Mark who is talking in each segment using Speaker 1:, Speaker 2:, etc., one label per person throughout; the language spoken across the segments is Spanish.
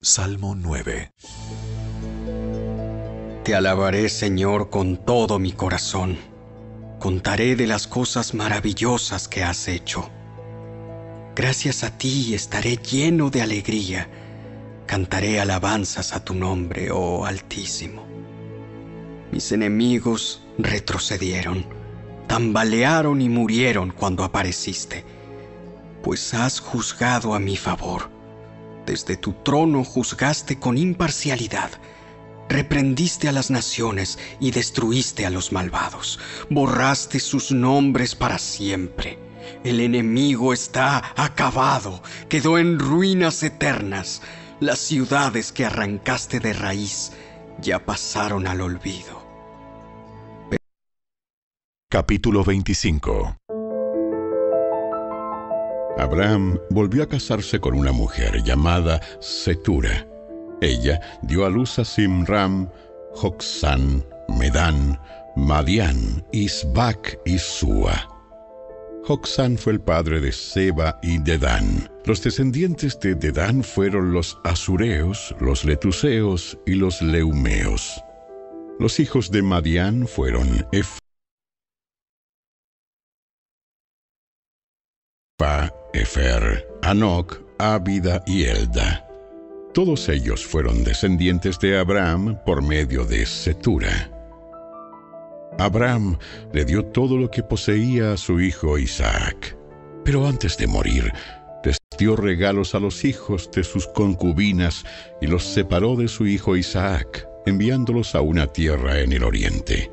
Speaker 1: Salmo 9.
Speaker 2: Te alabaré, Señor, con todo mi corazón. Contaré de las cosas maravillosas que has hecho. Gracias a ti estaré lleno de alegría. Cantaré alabanzas a tu nombre, oh Altísimo. Mis enemigos retrocedieron, tambalearon y murieron cuando apareciste, pues has juzgado a mi favor. Desde tu trono juzgaste con imparcialidad. Reprendiste a las naciones y destruiste a los malvados. Borraste sus nombres para siempre. El enemigo está acabado, quedó en ruinas eternas. Las ciudades que arrancaste de raíz ya pasaron al olvido.
Speaker 1: Capítulo 25.
Speaker 3: Abraham volvió a casarse con una mujer llamada Cetura. Ella dio a luz a Simram, Joksán, Medán, Madián, Isbac y Súa. Joksán fue el padre de Seba y Dedán. Los descendientes de Dedán fueron los asureos, los letuseos y los leumeos. Los hijos de Madián fueron Efer, Anoc, Ábida y Elda. Todos ellos fueron descendientes de Abraham por medio de Cetura. Abraham le dio todo lo que poseía a su hijo Isaac, pero antes de morir, les dio regalos a los hijos de sus concubinas y los separó de su hijo Isaac, enviándolos a una tierra en el oriente.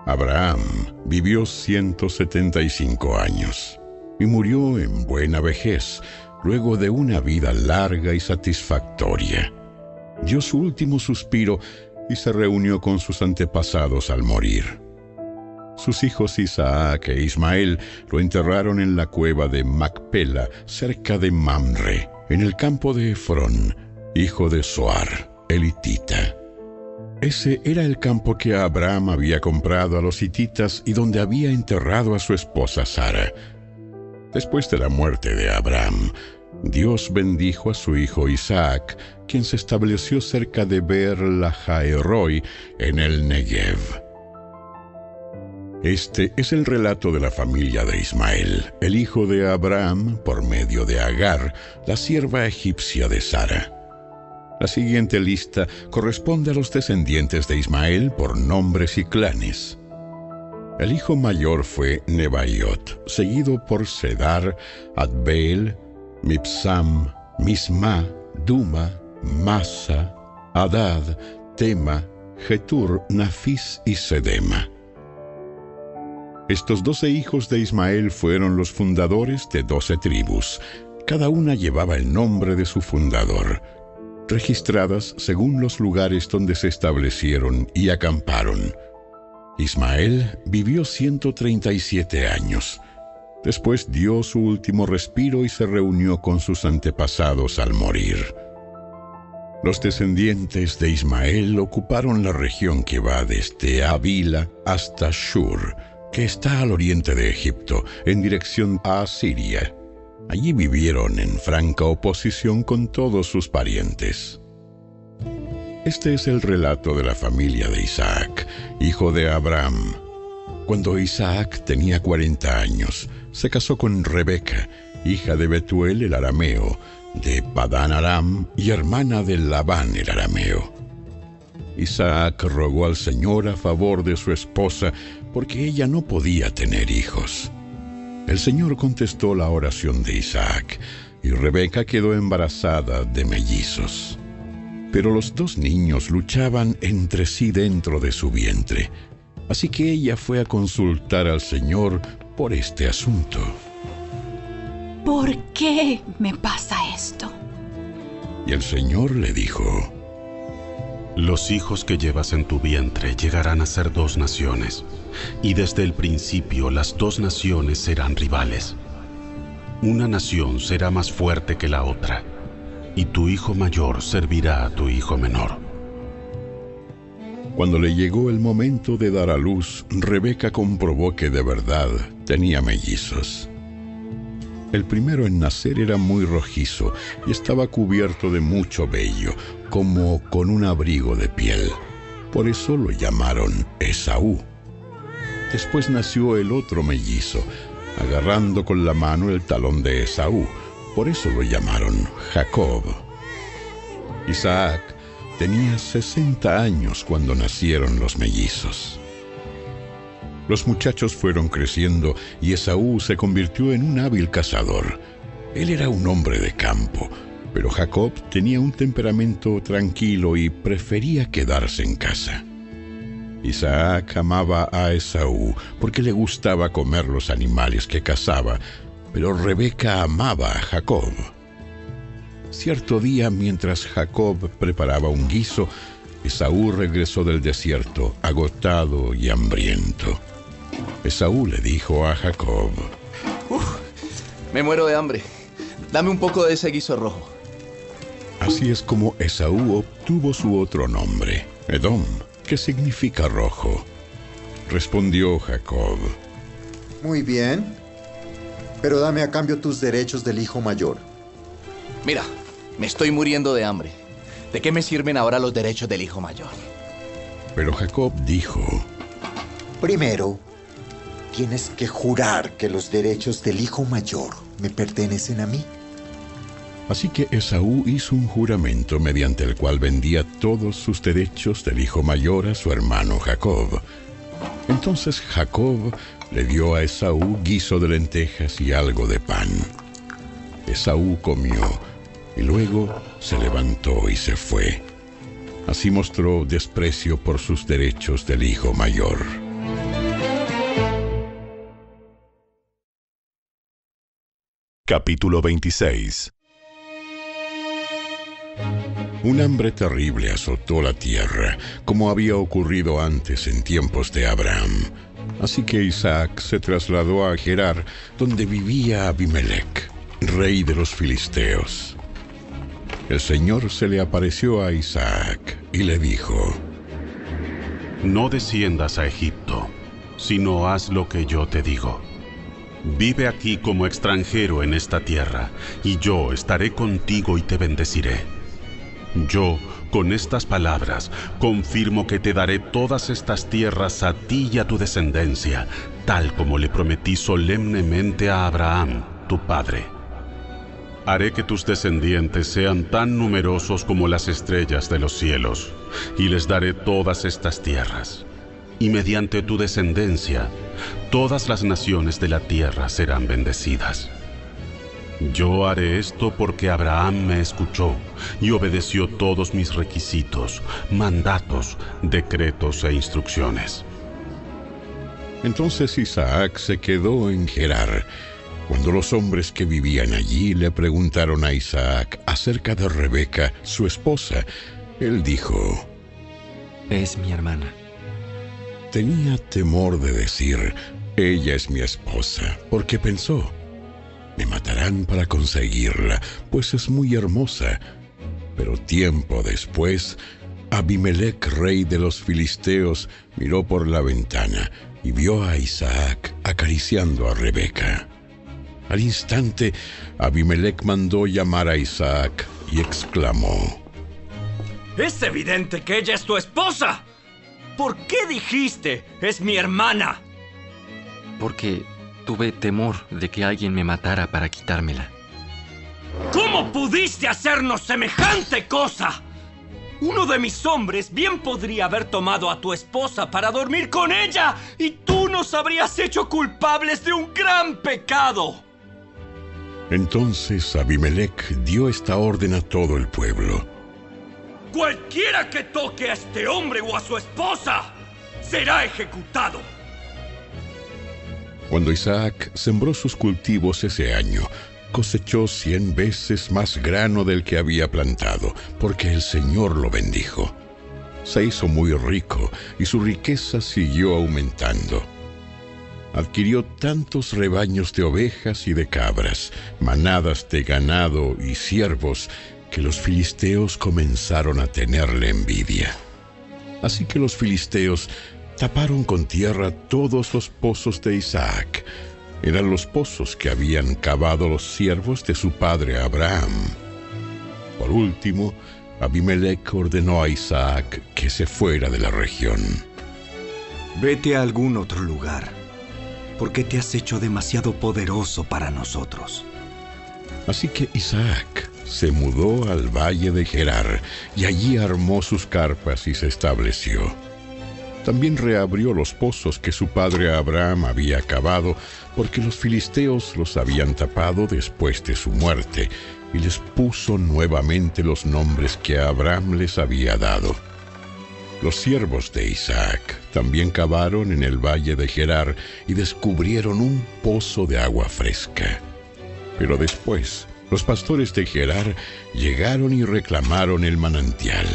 Speaker 3: Abraham vivió 175 años y murió en buena vejez, luego de una vida larga y satisfactoria. Dio su último suspiro y se reunió con sus antepasados al morir. Sus hijos Isaac e Ismael lo enterraron en la cueva de Macpela, cerca de Mamre, en el campo de Efrón, hijo de Zoar, el hitita. Ese era el campo que Abraham había comprado a los hititas y donde había enterrado a su esposa Sara. Después de la muerte de Abraham, Dios bendijo a su hijo Isaac, quien se estableció cerca de Beer-Lahai-Roi, en el Negev. Este es el relato de la familia de Ismael, el hijo de Abraham, por medio de Agar, la sierva egipcia de Sara. La siguiente lista corresponde a los descendientes de Ismael por nombres y clanes. El hijo mayor fue Nebaiot, seguido por Sedar, Adbeel, Mibsam, Misma, Duma, Masa, Hadad, Tema, Getur, Nafis y Sedema. Estos 12 hijos de Ismael fueron los fundadores de 12 tribus. Cada una llevaba el nombre de su fundador, registradas según los lugares donde se establecieron y acamparon. Ismael vivió 137 años. Después dio su último respiro y se reunió con sus antepasados al morir. Los descendientes de Ismael ocuparon la región que va desde Avila hasta Shur, que está al oriente de Egipto, en dirección a Asiria. Allí vivieron en franca oposición con todos sus parientes. Este es el relato de la familia de Isaac, hijo de Abraham. Cuando Isaac tenía 40 años, se casó con Rebeca, hija de Betuel el arameo, de Padán Aram y hermana de Labán el arameo. Isaac rogó al Señor a favor de su esposa, porque ella no podía tener hijos. El Señor contestó la oración de Isaac, y Rebeca quedó embarazada de mellizos. Pero los 2 niños luchaban entre sí dentro de su vientre, así que ella fue a consultar al Señor por este asunto.
Speaker 4: ¿Por qué me pasa esto?
Speaker 3: Y el Señor le dijo:
Speaker 5: Los hijos que llevas en tu vientre llegarán a ser 2 naciones, y desde el principio las 2 naciones serán rivales. Una nación será más fuerte que la otra, y tu hijo mayor servirá a tu hijo menor.
Speaker 3: Cuando le llegó el momento de dar a luz, Rebeca comprobó que de verdad tenía mellizos. El primero en nacer era muy rojizo y estaba cubierto de mucho vello, como con un abrigo de piel. Por eso lo llamaron Esaú. Después nació el otro mellizo, agarrando con la mano el talón de Esaú. Por eso lo llamaron Jacob. Isaac tenía 60 años cuando nacieron los mellizos. Los muchachos fueron creciendo y Esaú se convirtió en un hábil cazador. Él era un hombre de campo, pero Jacob tenía un temperamento tranquilo y prefería quedarse en casa. Isaac amaba a Esaú porque le gustaba comer los animales que cazaba, pero Rebeca amaba a Jacob. Cierto día, mientras Jacob preparaba un guiso, Esaú regresó del desierto, agotado y hambriento. Esaú le dijo a Jacob:
Speaker 6: me muero de hambre. Dame un poco de ese guiso rojo.
Speaker 3: Así es como Esaú obtuvo su otro nombre, Edom, que significa rojo. Respondió Jacob:
Speaker 7: Muy bien, pero dame a cambio tus derechos del hijo mayor.
Speaker 6: Mira, me estoy muriendo de hambre. ¿De qué me sirven ahora los derechos del hijo mayor?
Speaker 3: Pero Jacob dijo:
Speaker 7: Primero, tienes que jurar que los derechos del hijo mayor me pertenecen a mí.
Speaker 3: Así que Esaú hizo un juramento mediante el cual vendía todos sus derechos del hijo mayor a su hermano Jacob. Entonces Jacob le dio a Esaú guiso de lentejas y algo de pan. Esaú comió y luego se levantó y se fue. Así mostró desprecio por sus derechos del hijo mayor.
Speaker 1: Capítulo 26.
Speaker 3: Un hambre terrible azotó la tierra, como había ocurrido antes en tiempos de Abraham. Así que Isaac se trasladó a Gerar, donde vivía Abimelec, rey de los filisteos. El Señor se le apareció a Isaac y le dijo:
Speaker 5: No desciendas a Egipto, sino haz lo que yo te digo. Vive aquí como extranjero en esta tierra, y yo estaré contigo y te bendeciré. Yo, con estas palabras, confirmo que te daré todas estas tierras a ti y a tu descendencia, tal como le prometí solemnemente a Abraham, tu padre. Haré que tus descendientes sean tan numerosos como las estrellas de los cielos, y les daré todas estas tierras. Y mediante tu descendencia, todas las naciones de la tierra serán bendecidas. Yo haré esto porque Abraham me escuchó y obedeció todos mis requisitos, mandatos, decretos e instrucciones.
Speaker 3: Entonces Isaac se quedó en Gerar. Cuando los hombres que vivían allí le preguntaron a Isaac acerca de Rebeca, su esposa, él dijo:
Speaker 2: Es mi hermana.
Speaker 3: Tenía temor de decir: ella es mi esposa, porque pensó: me matarán para conseguirla, pues es muy hermosa. Pero tiempo después, Abimelec, rey de los filisteos, miró por la ventana y vio a Isaac acariciando a Rebeca. Al instante, Abimelec mandó llamar a Isaac y exclamó:
Speaker 8: ¡Es evidente que ella es tu esposa! ¿Por qué dijiste, es mi hermana?
Speaker 2: Porque tuve temor de que alguien me matara para quitármela.
Speaker 8: ¿Cómo pudiste hacernos semejante cosa? Uno de mis hombres bien podría haber tomado a tu esposa para dormir con ella, y tú nos habrías hecho culpables de un gran pecado.
Speaker 3: Entonces Abimelec dio esta orden a todo el pueblo:
Speaker 8: Cualquiera que toque a este hombre o a su esposa será ejecutado.
Speaker 3: Cuando Isaac sembró sus cultivos ese año, cosechó 100 veces más grano del que había plantado, porque el Señor lo bendijo. Se hizo muy rico y su riqueza siguió aumentando. Adquirió tantos rebaños de ovejas y de cabras, manadas de ganado y ciervos, que los filisteos comenzaron a tenerle envidia. Así que los filisteos taparon con tierra todos los pozos de Isaac, Eran los pozos que habían cavado los siervos de su padre Abraham. Por último, Abimelech ordenó a Isaac que se fuera de la región.
Speaker 9: Vete a algún otro lugar, porque te has hecho demasiado poderoso para nosotros.
Speaker 3: Así que Isaac se mudó al valle de Gerar y allí armó sus carpas y se estableció. También reabrió los pozos que su padre Abraham había cavado, porque los filisteos los habían tapado después de su muerte, y les puso nuevamente los nombres que Abraham les había dado. Los siervos de Isaac también cavaron en el valle de Gerar y descubrieron un pozo de agua fresca. Pero después, los pastores de Gerar llegaron y reclamaron el manantial.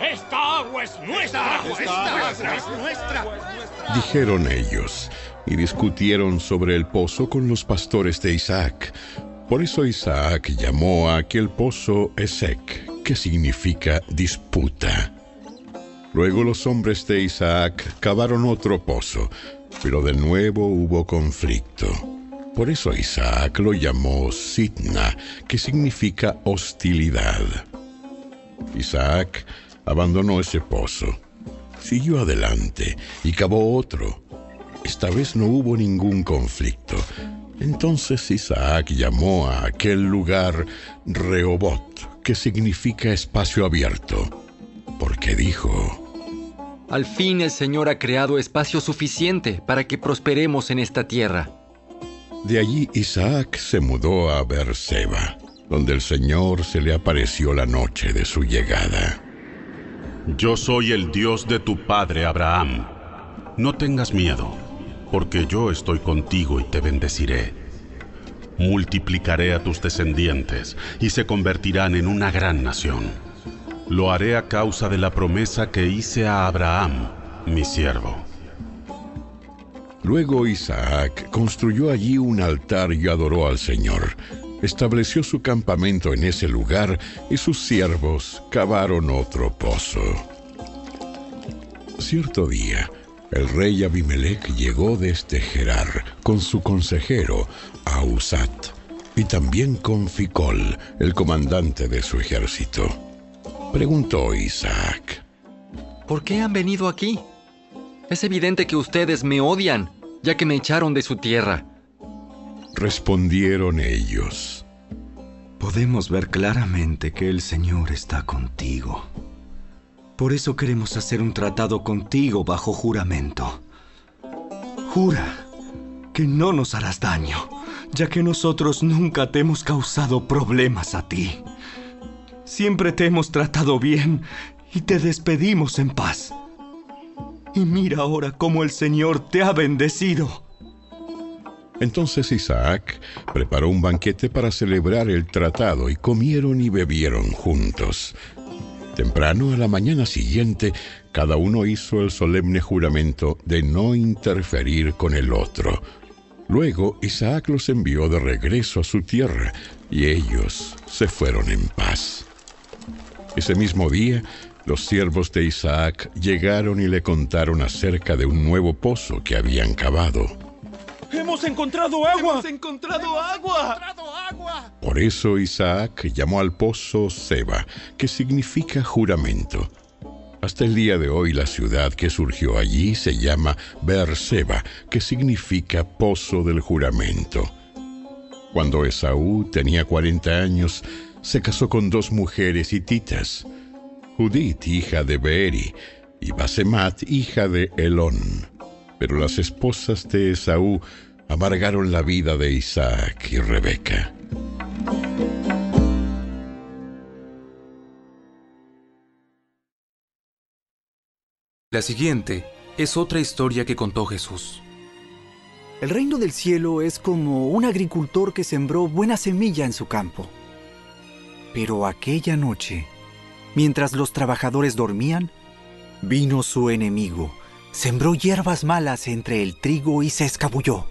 Speaker 8: ¡Esta agua es nuestra! ¡Esta agua es nuestra!
Speaker 3: Dijeron ellos, y discutieron sobre el pozo con los pastores de Isaac. Por eso Isaac llamó a aquel pozo Esek, que significa disputa. Luego los hombres de Isaac cavaron otro pozo, pero de nuevo hubo conflicto. Por eso Isaac lo llamó Sitna, que significa hostilidad. Isaac abandonó ese pozo, siguió adelante y cavó otro. Esta vez no hubo ningún conflicto. Entonces Isaac llamó a aquel lugar Rehobot, que significa espacio abierto, porque dijo:
Speaker 10: Al fin el Señor ha creado espacio suficiente para que prosperemos en esta tierra.
Speaker 3: De allí Isaac se mudó a Beerseba, donde el Señor se le apareció la noche de su llegada.
Speaker 5: Yo soy el Dios de tu padre Abraham. No tengas miedo, porque yo estoy contigo y te bendeciré. Multiplicaré a tus descendientes y se convertirán en una gran nación. Lo haré a causa de la promesa que hice a Abraham, mi siervo.
Speaker 3: Luego Isaac construyó allí un altar y adoró al Señor. Estableció su campamento en ese lugar y sus siervos cavaron otro pozo. Cierto día, el rey Abimelech llegó desde Gerar con su consejero Ahuzat y también con Ficol, el comandante de su ejército. Preguntó Isaac:
Speaker 10: ¿Por qué han venido aquí? Es evidente que ustedes me odian, ya que me echaron de su tierra.
Speaker 3: Respondieron ellos:
Speaker 9: Podemos ver claramente que el Señor está contigo. Por eso queremos hacer un tratado contigo bajo juramento. Jura que no nos harás daño, ya que nosotros nunca te hemos causado problemas a ti. Siempre te hemos tratado bien y te despedimos en paz. Y mira ahora cómo el Señor te ha bendecido.
Speaker 3: Entonces Isaac preparó un banquete para celebrar el tratado y comieron y bebieron juntos. Temprano a la mañana siguiente, cada uno hizo el solemne juramento de no interferir con el otro. Luego Isaac los envió de regreso a su tierra y ellos se fueron en paz. Ese mismo día, los siervos de Isaac llegaron y le contaron acerca de un nuevo pozo que habían cavado.
Speaker 8: ¡Hemos encontrado agua!
Speaker 9: ¡Hemos encontrado agua!
Speaker 3: Por eso Isaac llamó al pozo Seba, que significa juramento. Hasta el día de hoy la ciudad que surgió allí se llama Beerseba, que significa pozo del juramento. Cuando Esaú tenía 40 años, se casó con 2 mujeres hititas, Judit, hija de Beeri, y Basemat, hija de Elón. Pero las esposas de Esaú amargaron la vida de Isaac y Rebeca.
Speaker 11: La siguiente es otra historia que contó Jesús.
Speaker 12: El reino del cielo es como un agricultor que sembró buena semilla en su campo. Pero aquella noche, mientras los trabajadores dormían, vino su enemigo, sembró hierbas malas entre el trigo y se escabulló.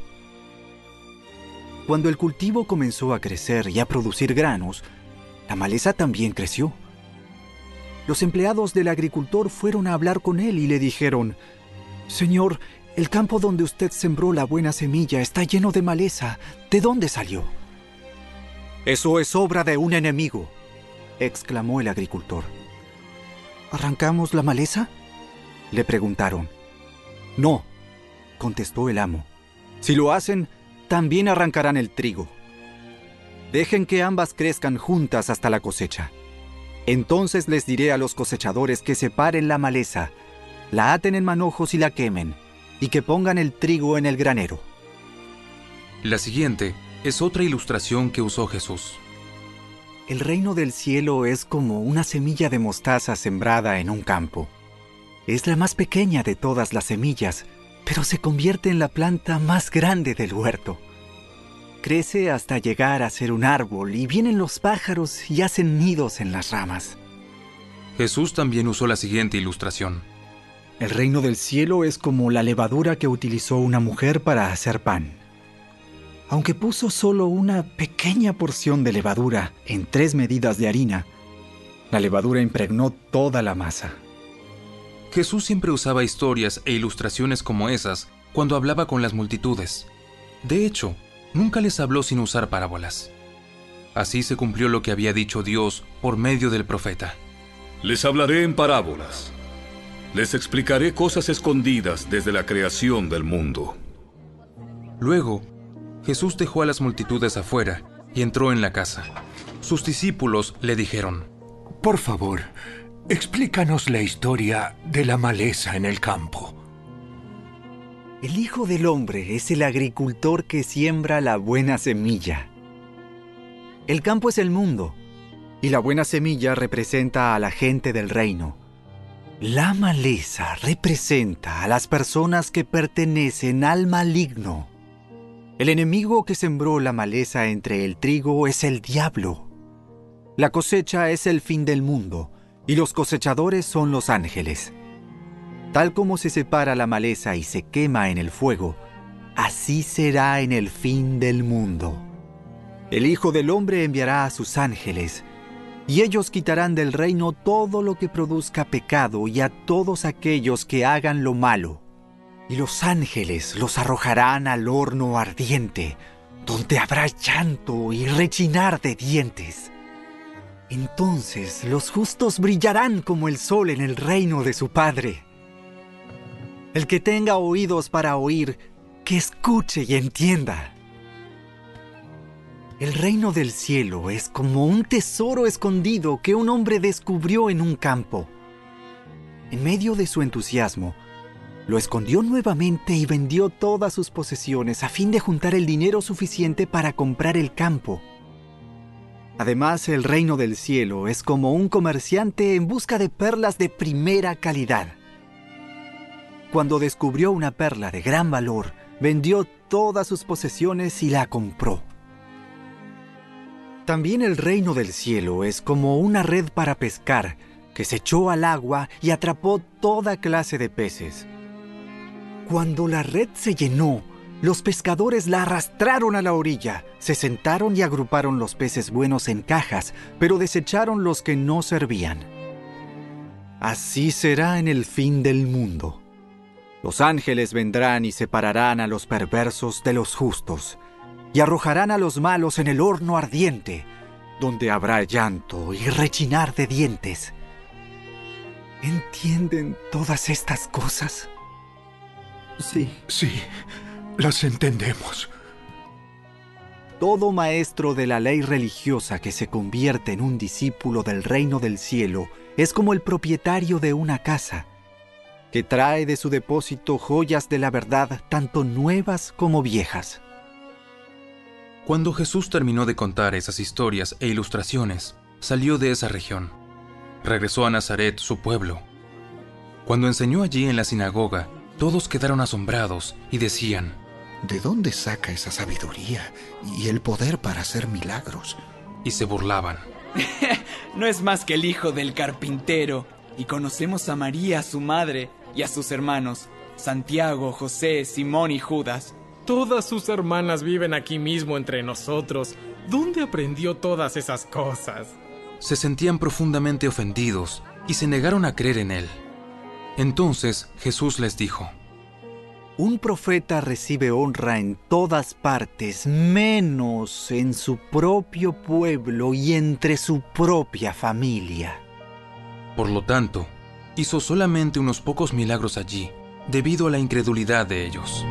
Speaker 12: Cuando el cultivo comenzó a crecer y a producir granos, la maleza también creció. Los empleados del agricultor fueron a hablar con él y le dijeron: «Señor, El campo donde usted sembró la buena semilla está lleno de maleza. ¿De dónde salió? Eso es obra de un enemigo, exclamó el agricultor. ¿Arrancamos la maleza?, le preguntaron. No, contestó el amo. Si lo hacen, también arrancarán el trigo. Dejen que ambas crezcan juntas hasta la cosecha. Entonces les diré a los cosechadores que separen la maleza, la aten en manojos y la quemen, y que pongan el trigo en el granero.
Speaker 11: La siguiente es otra ilustración que usó Jesús.
Speaker 12: El reino del cielo es como una semilla de mostaza sembrada en un campo. Es la más pequeña de todas las semillas, pero se convierte en la planta más grande del huerto. Crece hasta llegar a ser un árbol y vienen los pájaros y hacen nidos en las ramas.
Speaker 11: Jesús también usó la siguiente ilustración.
Speaker 12: El reino del cielo es como la levadura que utilizó una mujer para hacer pan. Aunque puso solo una pequeña porción de levadura en 3 medidas de harina, la levadura impregnó toda la masa.
Speaker 11: Jesús siempre usaba historias e ilustraciones como esas cuando hablaba con las multitudes. De hecho, nunca les habló sin usar parábolas. Así se cumplió lo que había dicho Dios por medio del profeta.
Speaker 13: Les hablaré en parábolas. Les explicaré cosas escondidas desde la creación del mundo.
Speaker 11: Luego, Jesús dejó a las multitudes afuera y entró en la casa. Sus discípulos le dijeron:
Speaker 14: Por favor, explícanos la historia de la maleza en el campo.
Speaker 12: El Hijo del Hombre es el agricultor que siembra la buena semilla. El campo es el mundo, y la buena semilla representa a la gente del reino. La maleza representa a las personas que pertenecen al maligno. El enemigo que sembró la maleza entre el trigo es el diablo. La cosecha es el fin del mundo, y los cosechadores son los ángeles. Tal como se separa la maleza y se quema en el fuego, así será en el fin del mundo. El Hijo del Hombre enviará a sus ángeles, y ellos quitarán del reino todo lo que produzca pecado y a todos aquellos que hagan lo malo. Y los ángeles los arrojarán al horno ardiente, donde habrá llanto y rechinar de dientes. Entonces los justos brillarán como el sol en el reino de su Padre. El que tenga oídos para oír, que escuche y entienda. El reino del cielo es como un tesoro escondido que un hombre descubrió en un campo. En medio de su entusiasmo, lo escondió nuevamente y vendió todas sus posesiones a fin de juntar el dinero suficiente para comprar el campo. Además, el reino del cielo es como un comerciante en busca de perlas de primera calidad. Cuando descubrió una perla de gran valor, vendió todas sus posesiones y la compró. También el reino del cielo es como una red para pescar, que se echó al agua y atrapó toda clase de peces. Cuando la red se llenó, los pescadores la arrastraron a la orilla, se sentaron y agruparon los peces buenos en cajas, pero desecharon los que no servían. Así será en el fin del mundo. Los ángeles vendrán y separarán a los perversos de los justos, y arrojarán a los malos en el horno ardiente, donde habrá llanto y rechinar de dientes. ¿Entienden todas estas cosas?
Speaker 14: Sí, las entendemos.
Speaker 12: Todo maestro de la ley religiosa que se convierte en un discípulo del reino del cielo es como el propietario de una casa, que trae de su depósito joyas de la verdad, tanto nuevas como viejas.
Speaker 11: Cuando Jesús terminó de contar esas historias e ilustraciones, salió de esa región. Regresó a Nazaret, su pueblo. Cuando enseñó allí en la sinagoga, todos quedaron asombrados y decían:
Speaker 15: ¿De dónde saca esa sabiduría y el poder para hacer milagros?
Speaker 11: Y se burlaban.
Speaker 16: No es más que el hijo del carpintero, y conocemos a María, su madre, y a sus hermanos, Santiago, José, Simón y Judas.
Speaker 17: Todas sus hermanas viven aquí mismo entre nosotros. ¿Dónde aprendió todas esas cosas?
Speaker 11: Se sentían profundamente ofendidos y se negaron a creer en él. Entonces Jesús les dijo:
Speaker 12: Un profeta recibe honra en todas partes, menos en su propio pueblo y entre su propia familia.
Speaker 11: Por lo tanto, hizo solamente unos pocos milagros allí, debido a la incredulidad de ellos.